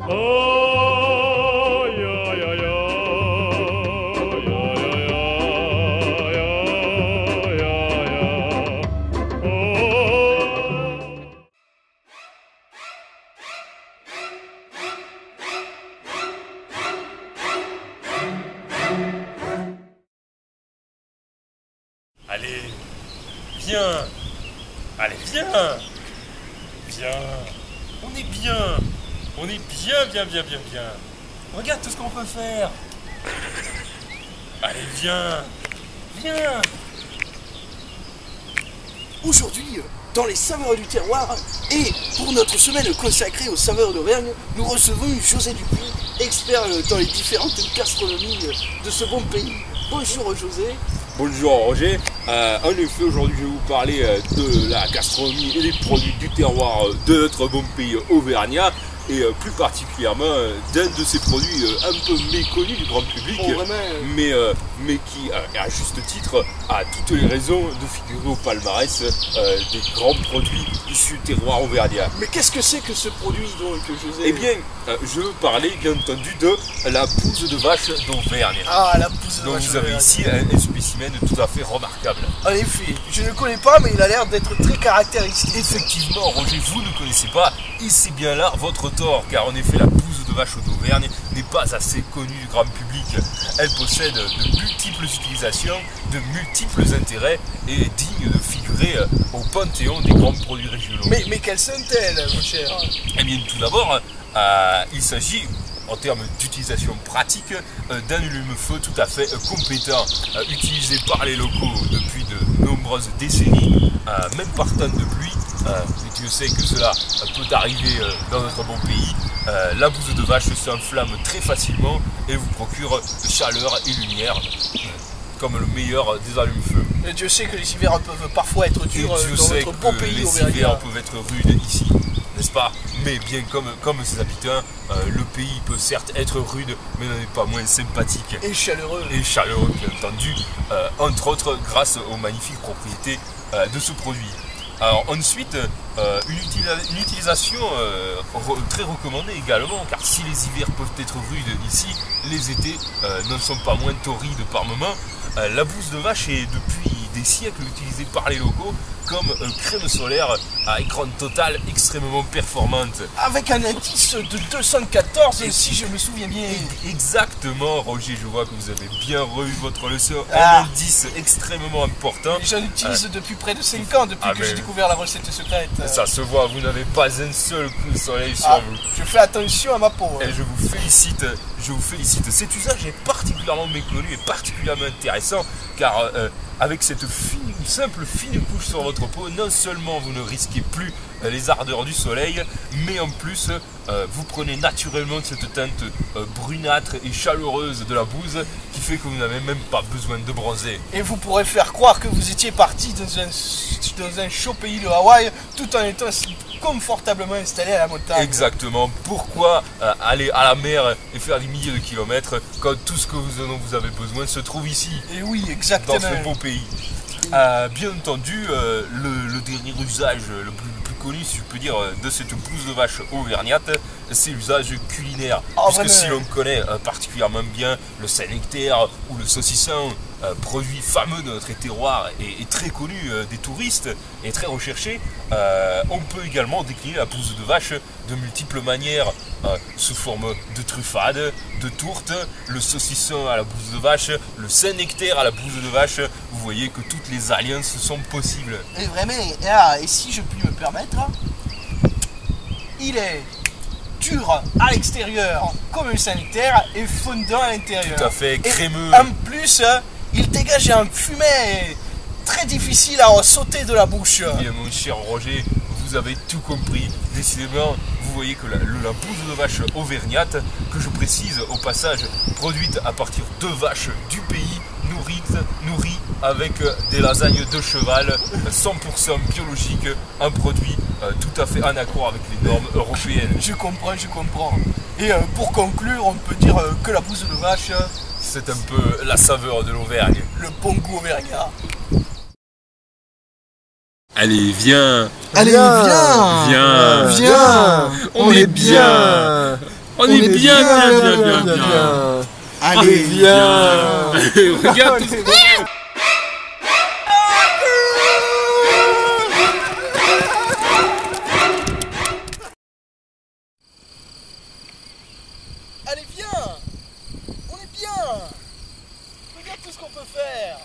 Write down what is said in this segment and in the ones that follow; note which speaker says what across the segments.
Speaker 1: Allez, viens. Allez, viens. Viens. On est bien. On est bien. Regarde tout ce qu'on peut faire. Allez, viens. Viens.
Speaker 2: Aujourd'hui, dans les saveurs du terroir, et pour notre semaine consacrée aux saveurs d'Auvergne, nous recevons José Dupuis, expert dans les différentes gastronomies de ce bon pays. Bonjour José.
Speaker 3: Bonjour Roger, en effet aujourd'hui je vais vous parler de la gastronomie et des produits du terroir de notre bon pays auvergnat et plus particulièrement d'un de ces produits un peu méconnus du grand public, mais qui à juste titre a toutes les raisons de figurer au palmarès des grands produits issus du terroir auvergnat.
Speaker 2: Mais qu'est-ce que c'est que ce produit donc José?
Speaker 3: Eh bien, je veux parler bien entendu de la bouse de vache d'Auvergne.
Speaker 2: Ah, la bouse de
Speaker 3: donc
Speaker 2: vache.
Speaker 3: vous avez ici un spécimen tout à fait remarquable.
Speaker 2: En effet, je ne connais pas mais il a l'air d'être très caractéristique.
Speaker 3: Effectivement Roger, vous ne connaissez pas et c'est bien là votre tort, car en effet la bouse de vache d'Auvergne n'est pas assez connue du grand public. Elle possède de multiples utilisations, de multiples intérêts et est digne de figurer au panthéon des grands produits régionaux.
Speaker 2: Mais quelles sont-elles mon cher?
Speaker 3: Eh bien tout d'abord, il s'agit en termes d'utilisation pratique d'un allume-feu tout à fait compétent, utilisé par les locaux depuis de nombreuses décennies, même par temps de pluie. Et Dieu sait que cela peut arriver dans notre bon pays. La bouse de vache s'enflamme très facilement et vous procure chaleur et lumière, comme le meilleur des allumes-feu.
Speaker 2: Dieu sait que les hivers peuvent parfois être durs
Speaker 3: et Dieu
Speaker 2: dans
Speaker 3: sait
Speaker 2: notre beau
Speaker 3: que
Speaker 2: pays
Speaker 3: les
Speaker 2: auvergnat.
Speaker 3: hivers peuvent être rudes ici, n'est-ce pas? Mais bien comme ses habitants, le pays peut certes être rude, mais n'en est pas moins sympathique.
Speaker 2: Et chaleureux.
Speaker 3: Et chaleureux, bien entendu, entre autres grâce aux magnifiques propriétés de ce produit. Alors ensuite, une utilisation très recommandée également, car si les hivers peuvent être rudes ici, les étés n'en sont pas moins torrides par moments. La bouse de vache est depuis des siècles utilisée par les locaux comme crème solaire à écran total extrêmement performante.
Speaker 2: Avec un indice de 214 si je me souviens bien.
Speaker 3: Exactement Roger, je vois que vous avez bien revu votre leçon.
Speaker 2: Ah.
Speaker 3: Un indice extrêmement important.
Speaker 2: J'en utilise depuis près de 5 ans, depuis que j'ai découvert la recette secrète.
Speaker 3: Ça se voit, vous n'avez pas un seul coup de soleil sur vous.
Speaker 2: Je fais attention à ma peau.
Speaker 3: Et je vous félicite, Cet usage est particulièrement méconnu et particulièrement intéressant, car avec cette simple fine couche sur votre peau, non seulement vous ne risquez plus les ardeurs du soleil, mais en plus vous prenez naturellement cette teinte brunâtre et chaleureuse de la bouse qui fait que vous n'avez même pas besoin de bronzer.
Speaker 2: Et vous pourrez faire croire que vous étiez parti dans un chaud pays de Hawaï tout en étant confortablement installé à la montagne.
Speaker 3: Exactement. Pourquoi aller à la mer et faire des milliers de kilomètres quand tout ce dont vous avez besoin se trouve ici?
Speaker 2: Et oui, exactement.
Speaker 3: Dans ce beau pays. Bien entendu, le dernier usage le plus connu, si je peux dire, de cette bouse de vache auvergnate, c'est l'usage culinaire. Puisque si l'on connaît particulièrement bien le Saint-Nectaire ou le saucisson, produit fameux de notre terroir et très connu des touristes et très recherché, on peut également décliner la bouse de vache de multiples manières, sous forme de truffade, de tourte, le saucisson à la bouse de vache, le Saint-Nectaire à la bouse de vache. Vous voyez que toutes les alliances sont possibles.
Speaker 2: Et vraiment, et si je puis me permettre, il est dur à l'extérieur comme un Saint-Nectaire et fondant à l'intérieur.
Speaker 3: Tout à fait, crémeux.
Speaker 2: Et en plus, il dégage un fumet très difficile à sauter de la bouche.
Speaker 3: Bien mon cher Roger, vous avez tout compris. Décidément, vous voyez que la bouse de vache auvergnate, que je précise au passage, produite à partir de vaches du pays, nourrie avec des lasagnes de cheval 100% biologiques, un produit tout à fait en accord avec les normes européennes.
Speaker 2: Je comprends. Et pour conclure, on peut dire que la bouse de vache,
Speaker 3: c'est un peu la saveur de l'Auvergne.
Speaker 2: Le bon goût auvergnat.
Speaker 3: Allez, viens.
Speaker 2: Allez, viens.
Speaker 3: Viens.
Speaker 2: Viens.
Speaker 3: On est bien.
Speaker 1: On est bien.
Speaker 2: Allez,
Speaker 3: Viens.
Speaker 1: Regarde tout
Speaker 2: allez, viens. On est bien. Regarde tout ce qu'on peut faire.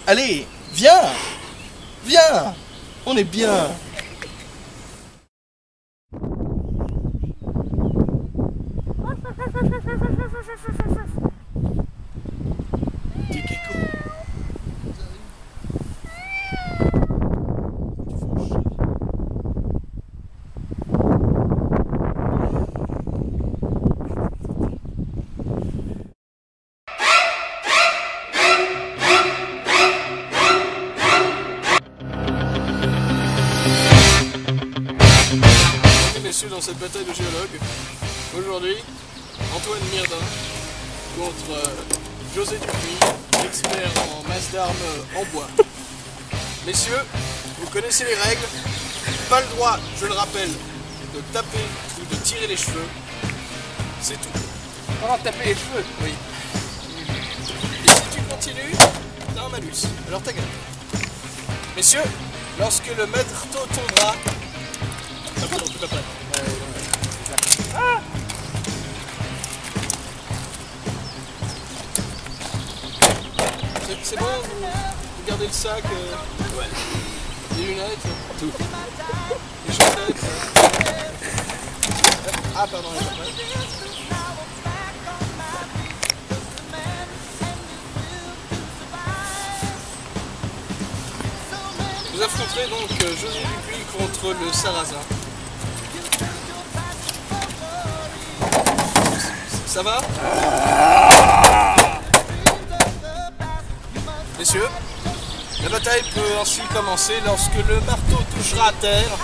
Speaker 2: Allez, viens. Viens. On est bien. Petit Keko. Messieurs, dans cette bataille de géologues, aujourd'hui, Antoine Mirdin contre José Dupuis, expert en masse d'armes en bois. Messieurs, vous connaissez les règles, pas le droit, je le rappelle, de taper ou de tirer les cheveux, c'est tout.
Speaker 4: Oh, taper les cheveux.
Speaker 2: Oui. Et si tu continues, t'as un malus, alors ta gueule. Messieurs, lorsque le marteau tombera... Ah pardon, tout à fait. C'est bon, vous gardez le sac, ouais. Les lunettes, tout. Les chaussettes. Ah pardon, les chaussettes. Vous affronterez donc José Dupuis contre le Sarrasin. Ça va? Messieurs, la bataille peut ensuite commencer lorsque le marteau touchera à terre.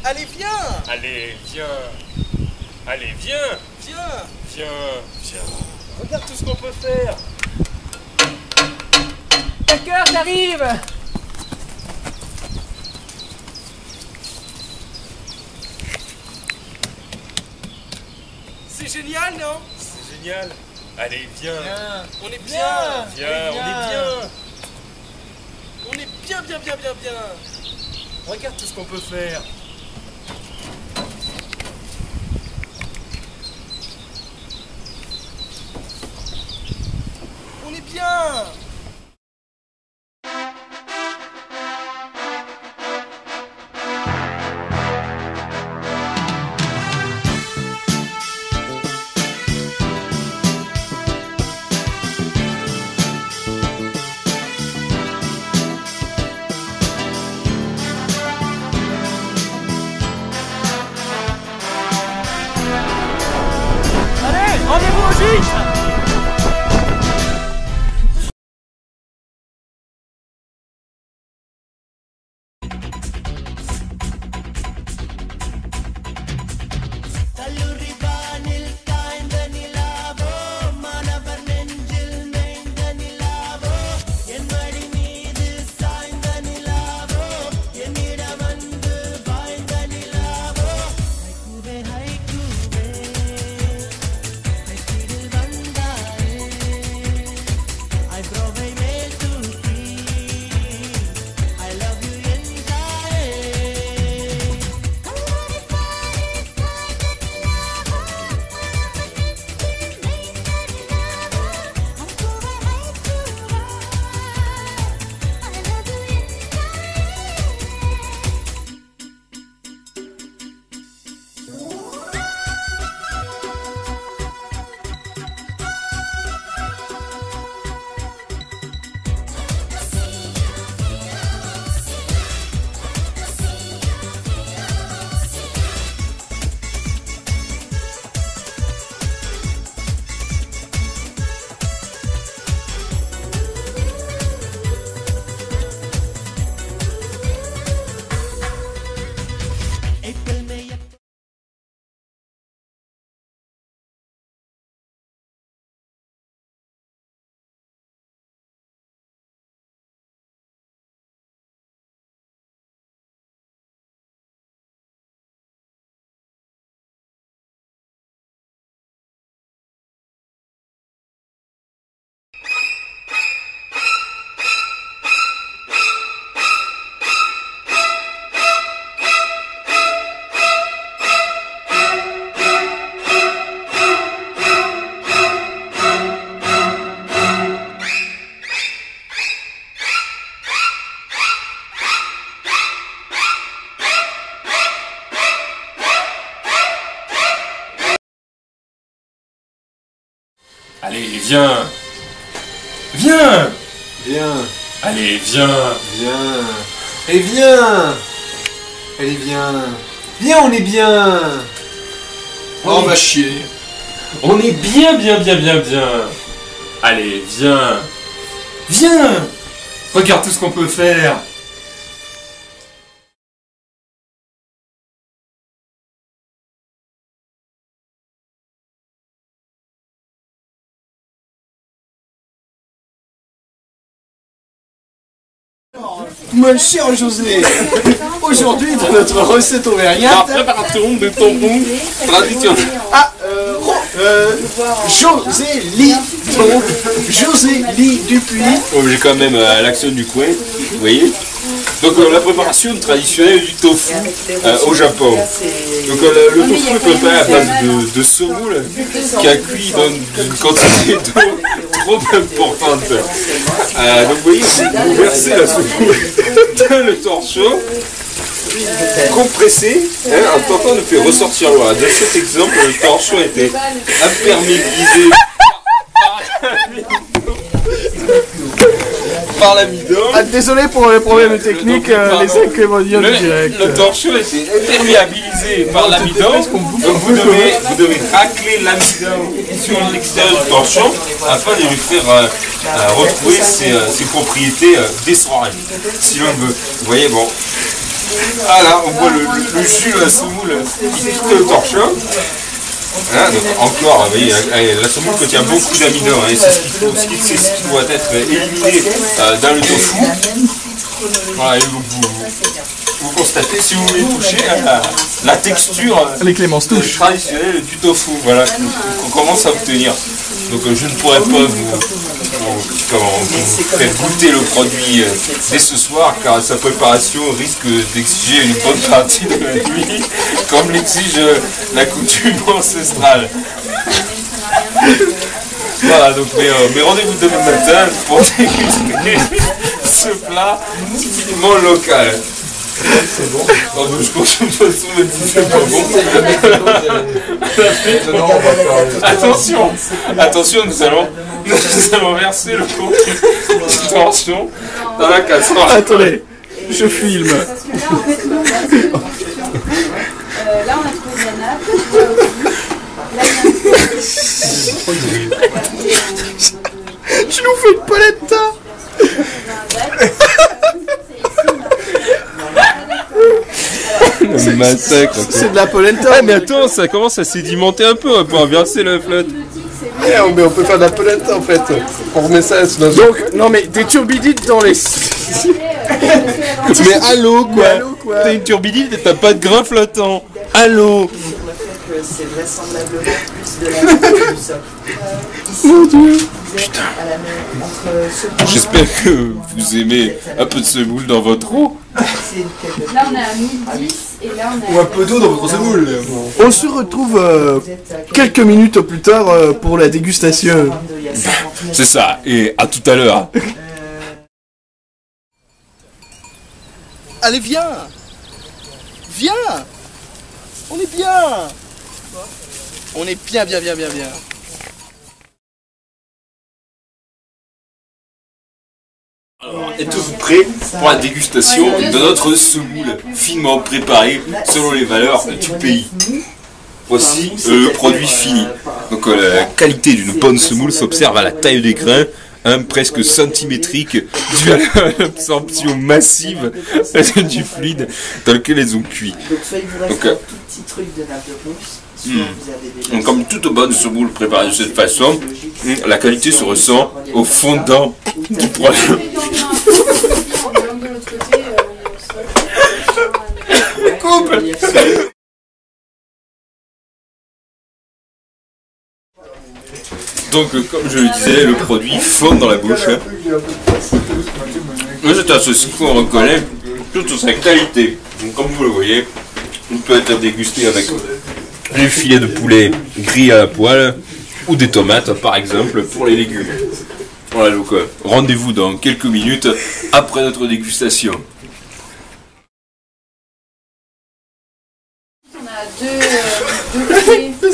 Speaker 2: Allez, viens!
Speaker 1: Allez, viens. Allez, viens.
Speaker 2: Viens!
Speaker 1: Viens.
Speaker 2: Viens! Regarde tout ce qu'on peut faire!
Speaker 4: D'accord, j'arrive.
Speaker 2: C'est génial, non?
Speaker 1: C'est génial. Allez, viens.
Speaker 2: On est bien!
Speaker 1: Viens, on est bien.
Speaker 2: On est bien, bien, bien, bien, bien! Regarde tout ce qu'on peut faire! On est bien!
Speaker 1: viens. Viens.
Speaker 5: Viens,
Speaker 1: Allez, viens.
Speaker 5: viens. Et viens. Allez, viens. Viens, on est bien.
Speaker 2: Oh, va chier.
Speaker 1: On est bien. Allez, viens. Viens. Regarde tout ce qu'on peut faire.
Speaker 2: Mon cher José, aujourd'hui dans notre recette auvergnate,
Speaker 1: préparation de tampon traditionnel.
Speaker 2: José lit, donc José lit Dupuis.
Speaker 3: Oh, j'ai quand même l'accent du coin, vous voyez. Donc la préparation traditionnelle du tofu au Japon. Donc le tofu est préparé à base de semoule qui a cuit dans une quantité d'eau trop importante. Donc vous voyez, vous versez la semoule dans le torchon, compressé, en tentant de faire ressortir l'eau. Dans cet exemple, le torchon était imperméabilisé par l'amidon.
Speaker 2: Ah, désolé pour les problèmes techniques, les inconvénients du direct.
Speaker 3: Le torchon était imperméabilisé par l'amidon, donc vous devez racler l'amidon sur l'extérieur du torchon afin de lui faire retrouver ses propriétés dessoirées, si l'on veut. Vous voyez, bon. Voilà, on voit le jus de la semoule qui quitte le torchon. Hein, donc encore, vous voyez, la semoule contient beaucoup d'amidon, et c'est ce qui doit être éliminé dans le tofu. Voilà, et vous constatez, si vous voulez toucher la texture traditionnelle du tofu, voilà, qu'on commence à obtenir. Donc je ne pourrais pas vous faire goûter le produit dès ce soir, car sa préparation risque d'exiger une bonne partie de la nuit, comme l'exige la coutume ancestrale. Voilà, donc mais rendez-vous demain matin pour déguster ce plat typiquement local. C'est bon. Oh, je consomme de toute façon, même si c'est pas bon. Attention, nous allons verser le contenu du torchon dans la casserole.
Speaker 2: Attendez, je filme.
Speaker 6: Parce que là, en fait, nous, là, on a trouvé de la nappe. Là,
Speaker 2: Tu nous fais une polenta.
Speaker 3: Massacre.
Speaker 2: C'est de la polenta.
Speaker 3: Ah mais attends, ça commence à sédimenter un peu, on va pouvoir verser la flotte.
Speaker 5: Mais on peut faire de la polenta en fait. On remet ça dans une...
Speaker 2: Donc, non mais des turbidites dans les...
Speaker 3: Mais allô quoi, t'as une turbidite et t'as pas de grain flottant. Allô.
Speaker 7: C'est vraisemblablement plus de la nappe que du socle.
Speaker 2: Mon Dieu.
Speaker 3: Putain. J'espère que vous aimez un peu de semoule dans votre eau.
Speaker 6: Là, on est à 1010 et là, on est
Speaker 5: Ou un peu d'eau dans votre semoule.
Speaker 2: On se retrouve quelques minutes plus tard pour la dégustation.
Speaker 3: C'est ça, et à tout à l'heure.
Speaker 2: Allez, viens. Viens. On est bien. On est bien.
Speaker 3: Alors, êtes-vous prêts pour la dégustation de notre semoule finement préparée selon les valeurs du pays? Voici le produit fini. Donc la qualité d'une bonne semoule s'observe à la taille des grains, presque centimétrique, due à l'absorption massive du fluide dans lequel elles ont cuit. Donc, donc comme toute bonne semoule préparée de cette façon, la qualité se ressent au fondant du produit. Donc comme je le disais, le produit fond dans la bouche. Mais c'est un ceci qu'on reconnaît toute sa qualité. Donc, comme vous le voyez, il peut être dégusté avec des filets de poulet grillés à la poêle ou des tomates par exemple pour les légumes. Voilà, donc rendez-vous dans quelques minutes après notre dégustation.
Speaker 6: On a deux clés de...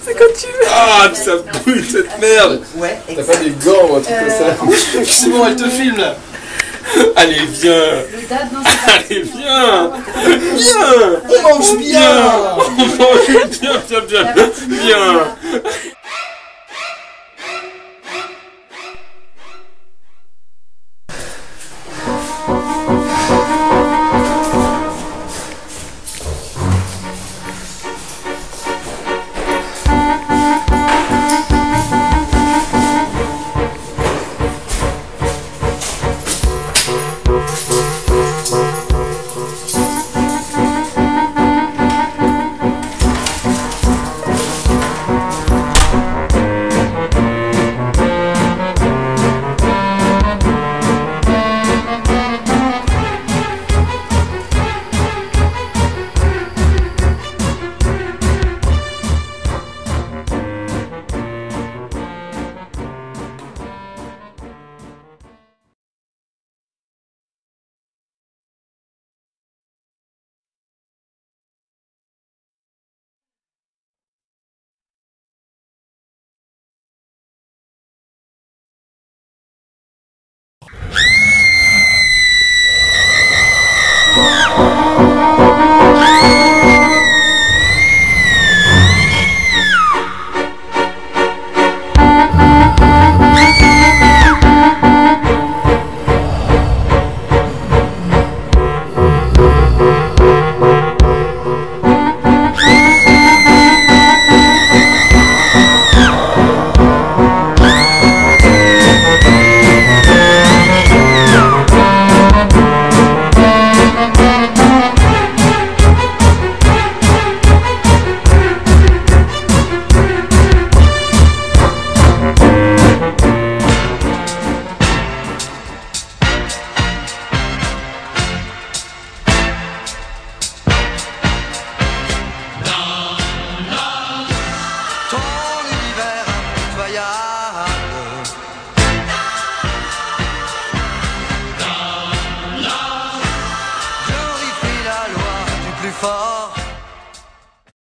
Speaker 2: C'est quand tu veux.
Speaker 3: Ah,
Speaker 1: que ça brûle cette merde.
Speaker 7: Ouais,
Speaker 5: T'as pas des gants ou un truc comme ça?
Speaker 1: C'est bon, elle te filme là. Allez, viens.
Speaker 6: Le date dans cette
Speaker 1: Allez, viens. Viens.
Speaker 2: On mange bien.
Speaker 1: On mange bien, bien, bien.
Speaker 6: la partie
Speaker 1: Viens.
Speaker 6: bien.